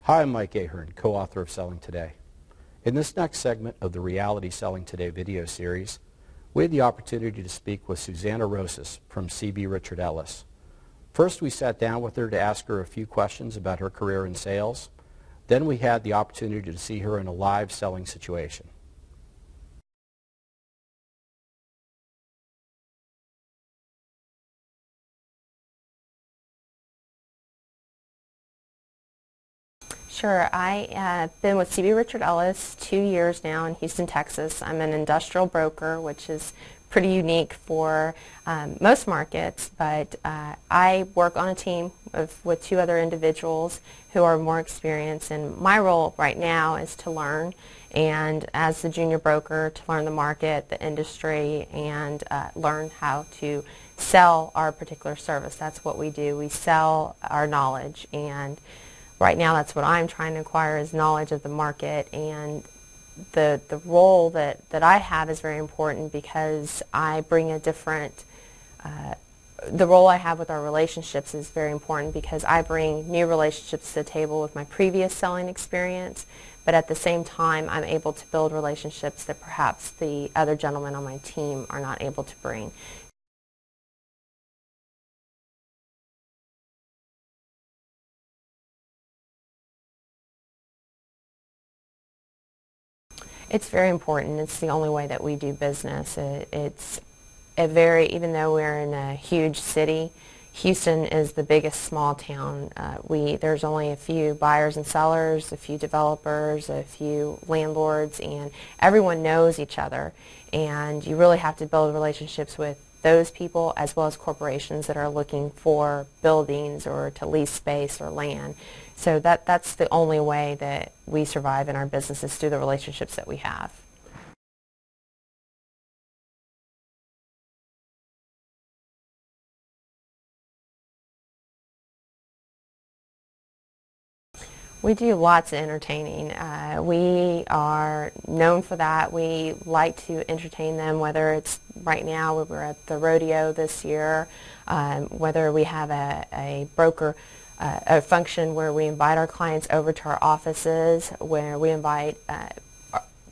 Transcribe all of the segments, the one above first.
Hi, I'm Mike Ahern, co-author of Selling Today. In this next segment of the Reality Selling Today video series, we had the opportunity to speak with Susanna Rosas from CB Richard Ellis. First, we sat down with her to ask her a few questions about her career in sales. Then we had the opportunity to see her in a live selling situation. Sure. I have been with CB Richard Ellis 2 years now in Houston, Texas. I'm an industrial broker, which is pretty unique for most markets, but I work on a team with 2 other individuals who are more experienced, and my role right now is to learn, and as the junior broker, to learn the market, the industry, and learn how to sell our particular service. That's what we do. We sell our knowledge, and right now that's what I'm trying to acquire is knowledge of the market, and the role that I have is very important because I bring a different, the role I have with our relationships is very important because I bring new relationships to the table with my previous selling experience, but at the same time I'm able to build relationships that perhaps the other gentlemen on my team are not able to bring. It's very important. It's the only way that we do business. It's a very, even though we're in a huge city, Houston is the biggest small town. There's only a few buyers and sellers, a few developers, a few landlords, and everyone knows each other. And you really have to build relationships with those people as well as corporations that are looking for buildings or to lease space or land. So that's the only way that we survive in our business is through the relationships that we have. We do lots of entertaining. We are known for that. We like to entertain them, whether it's right now we're at the rodeo this year, whether we have a broker a function where we invite our clients over to our offices, where we invite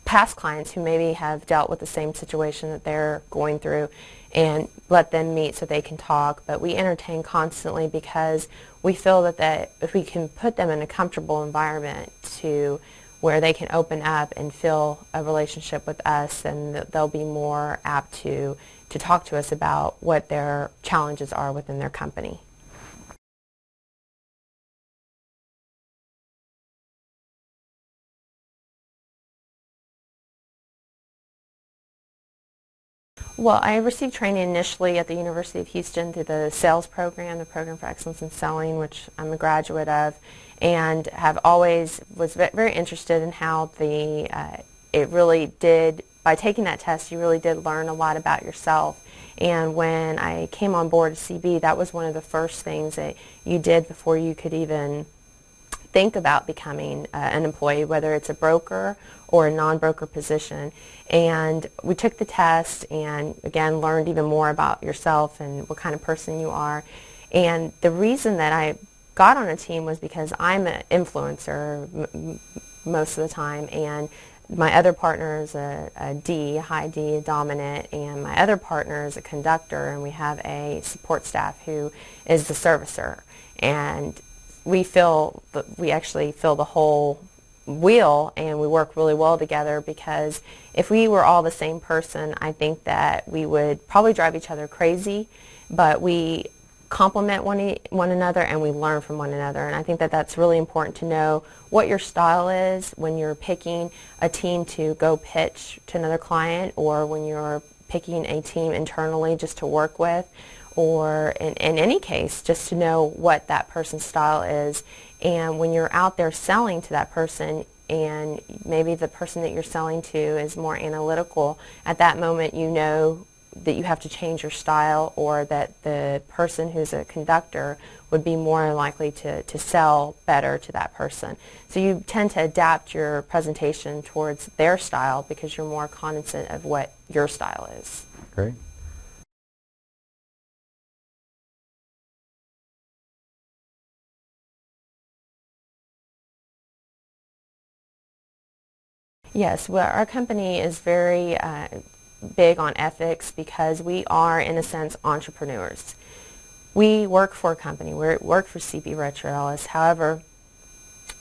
past clients who maybe have dealt with the same situation that they're going through and let them meet so they can talk. But we entertain constantly because we feel that if we can put them in a comfortable environment to where they can open up and feel a relationship with us, then they'll be more apt to talk to us about what their challenges are within their company. Well, I received training initially at the University of Houston through the sales program, the Program for Excellence in Selling, which I'm a graduate of, and have always was very interested in how it really did, by taking that test, you really did learn a lot about yourself. And when I came on board at CB, that was one of the first things that you did before you could even think about becoming an employee, whether it's a broker or a non-broker position. And we took the test and again learned even more about yourself and what kind of person you are. And the reason that I got on a team was because I'm an influencer most of the time, and my other partner is a D, a high D, a dominant, and my other partner is a conductor, and we have a support staff who is the servicer. And we actually fill the whole wheel, and we work really well together, because if we were all the same person, I think that we would probably drive each other crazy, but we complement one another and we learn from one another. And I think that that's really important to know what your style is when you're picking a team to go pitch to another client, or when you're picking a team internally just to work with, or in any case, just to know what that person's style is. And when you're out there selling to that person, and maybe the person that you're selling to is more analytical, at that moment you know that you have to change your style, or that the person who's a conductor would be more likely to sell better to that person. So you tend to adapt your presentation towards their style because you're more cognizant of what your style is. Great. Yes, well, our company is very big on ethics because we are, in a sense, entrepreneurs. We work for a company. We work for CB Richard Ellis. However,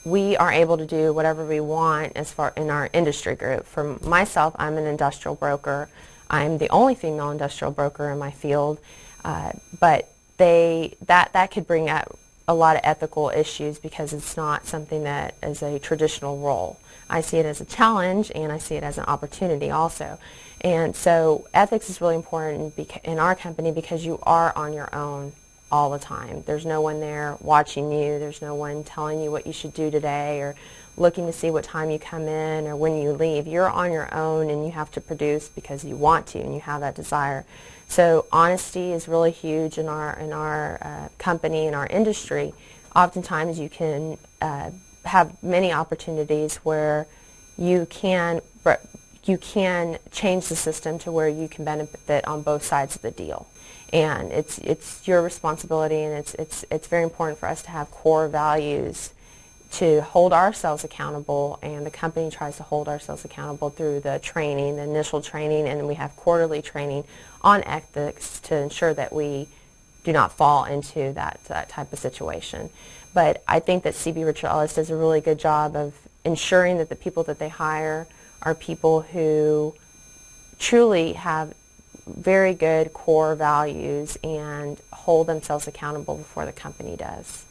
we are able to do whatever we want as far in our industry group. For myself, I'm an industrial broker. I'm the only female industrial broker in my field, but that could bring up a lot of ethical issues because it's not something that is a traditional role. I see it as a challenge, and I see it as an opportunity also. And so ethics is really important in our company because you are on your own all the time. There's no one there watching you. There's no one telling you what you should do today or looking to see what time you come in or when you leave. You're on your own, and you have to produce because you want to and you have that desire. So honesty is really huge in our company, in our industry. Oftentimes you can have many opportunities where you can change the system to where you can benefit on both sides of the deal. And it's your responsibility, and it's very important for us to have core values to hold ourselves accountable, and the company tries to hold ourselves accountable through the training, the initial training, and then we have quarterly training on ethics to ensure that we do not fall into that type of situation. But I think that CB Richard Ellis does a really good job of ensuring that the people that they hire are people who truly have very good core values and hold themselves accountable before the company does.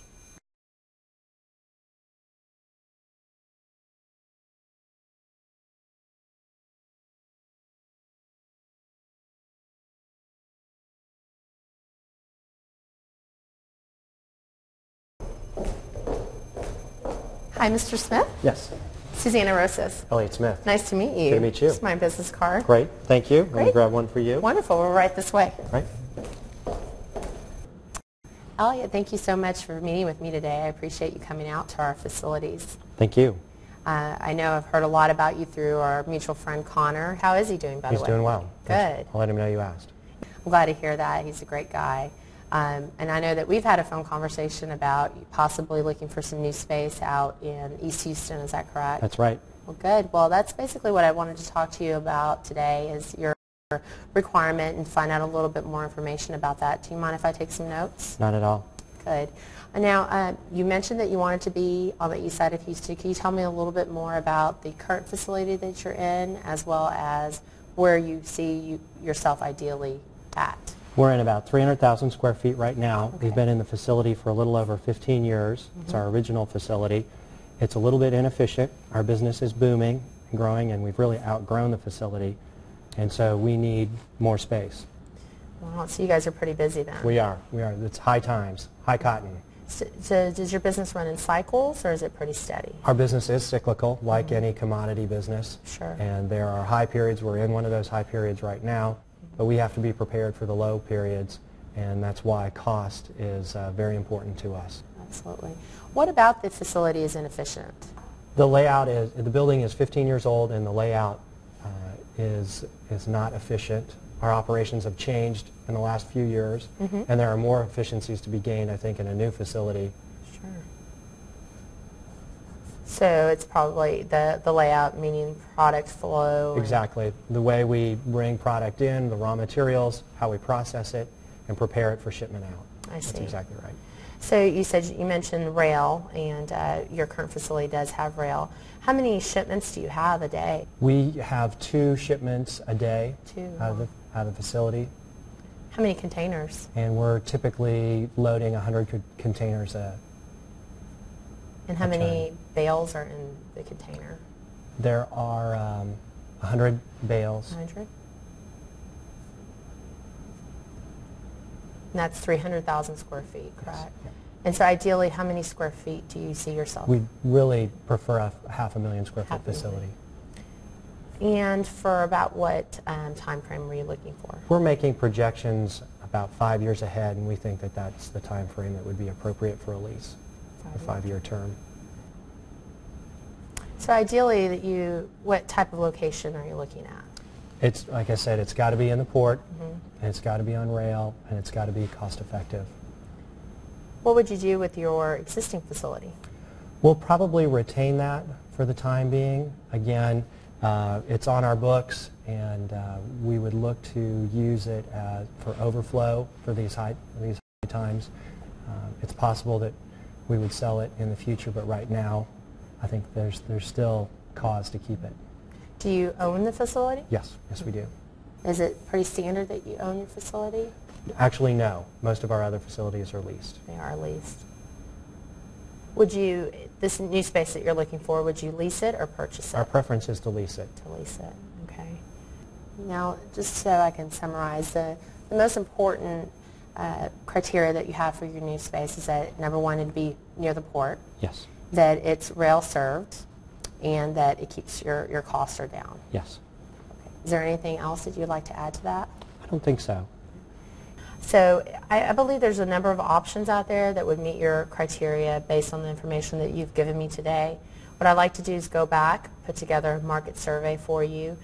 Hi, Mr. Smith. Yes. Susanna Rosas. Elliot Smith. Nice to meet you. Good to meet you. This is my business card. Great. Thank you. Great. Let me grab one for you. Wonderful. We're right this way. Right. Elliot, thank you so much for meeting with me today. I appreciate you coming out to our facilities. Thank you. I know I've heard a lot about you through our mutual friend Connor. How is he doing, by the way? He's doing well. Good. I'll let him know you asked. I'm glad to hear that. He's a great guy. And I know that we've had a phone conversation about possibly looking for some new space out in East Houston. Is that correct? That's right. Well, good. Well, that's basically what I wanted to talk to you about today is your requirement and find out a little bit more information about that. Do you mind if I take some notes? Not at all. Good. Now, you mentioned that you wanted to be on the east side of Houston. Can you tell me a little bit more about the current facility that you're in as well as where you see yourself ideally at? We're in about 300,000 square feet right now. Okay. We've been in the facility for a little over 15 years. It's our original facility. It's a little bit inefficient. Our business is booming and growing, and we've really outgrown the facility. And so we need more space. Well, so you guys are pretty busy then. We are. We are. It's high times, high cotton. So does your business run in cycles, or is it pretty steady? Our business is cyclical, like any commodity business. Sure. And there are high periods. We're in one of those high periods right now. But we have to be prepared for the low periods, and that's why cost is very important to us. Absolutely. What about the facility is inefficient? The layout is, the building is 15 years old, and the layout is not efficient. Our operations have changed in the last few years, and there are more efficiencies to be gained, I think, in a new facility. Sure. So it's probably the layout, meaning product flow. Exactly. The way we bring product in, the raw materials, how we process it, and prepare it for shipment out. I see. That's exactly right. So you mentioned rail, and your current facility does have rail. How many shipments do you have a day? We have 2 shipments a day out of the facility. How many containers? And we're typically loading 100 containers And how many bales are in the container? There are 100 bales. 100? And that's 300,000 square feet, correct? Yes. Yeah. And so ideally, how many square feet do you see yourself? We really prefer a 500,000 square foot 500,000. facility. And for about what time frame were you looking for? We're making projections about 5 years ahead, and we think that that's the time frame that would be appropriate for a lease, a 5-year term. So ideally, what type of location are you looking at? It's, like I said, it's got to be in the port, and it's got to be on rail, and it's got to be cost effective. What would you do with your existing facility? We'll probably retain that for the time being. Again, It's on our books, and we would look to use it for overflow for these high times. It's possible that we would sell it in the future, but right now I think there's still cause to keep it. Do you own the facility? Yes, yes we do. Is it pretty standard that you own your facility? Actually, no. Most of our other facilities are leased. They are leased. Would you, this new space that you're looking for, would you lease it or purchase it? Our preference is to lease it. To lease it, okay. Now, just so I can summarize, the most important criteria that you have for your new space is that, number one, it'd be near the port, Yes. that it's rail served, and that it keeps your costs are down. Yes. Okay. Is there anything else that you'd like to add to that? I don't think so. So I believe there's a number of options out there that would meet your criteria based on the information that you've given me today. What I'd like to do is go back, put together a market survey for you,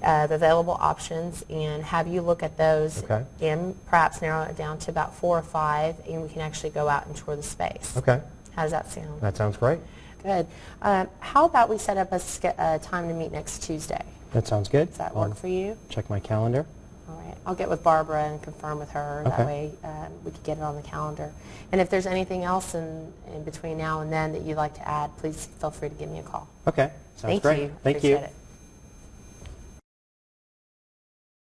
the available options, and have you look at those Okay. and perhaps narrow it down to about 4 or 5, and we can actually go out and tour the space. Okay. How does that sound? That sounds great. Good. How about we set up a time to meet next Tuesday? That sounds good. Does that work for you? Check my calendar. All right. I'll get with Barbara and confirm with her. That Okay. way we can get it on the calendar. And if there's anything else in between now and then that you'd like to add, please feel free to give me a call. Okay. Sounds Thank great. you. Thank Appreciate you. it.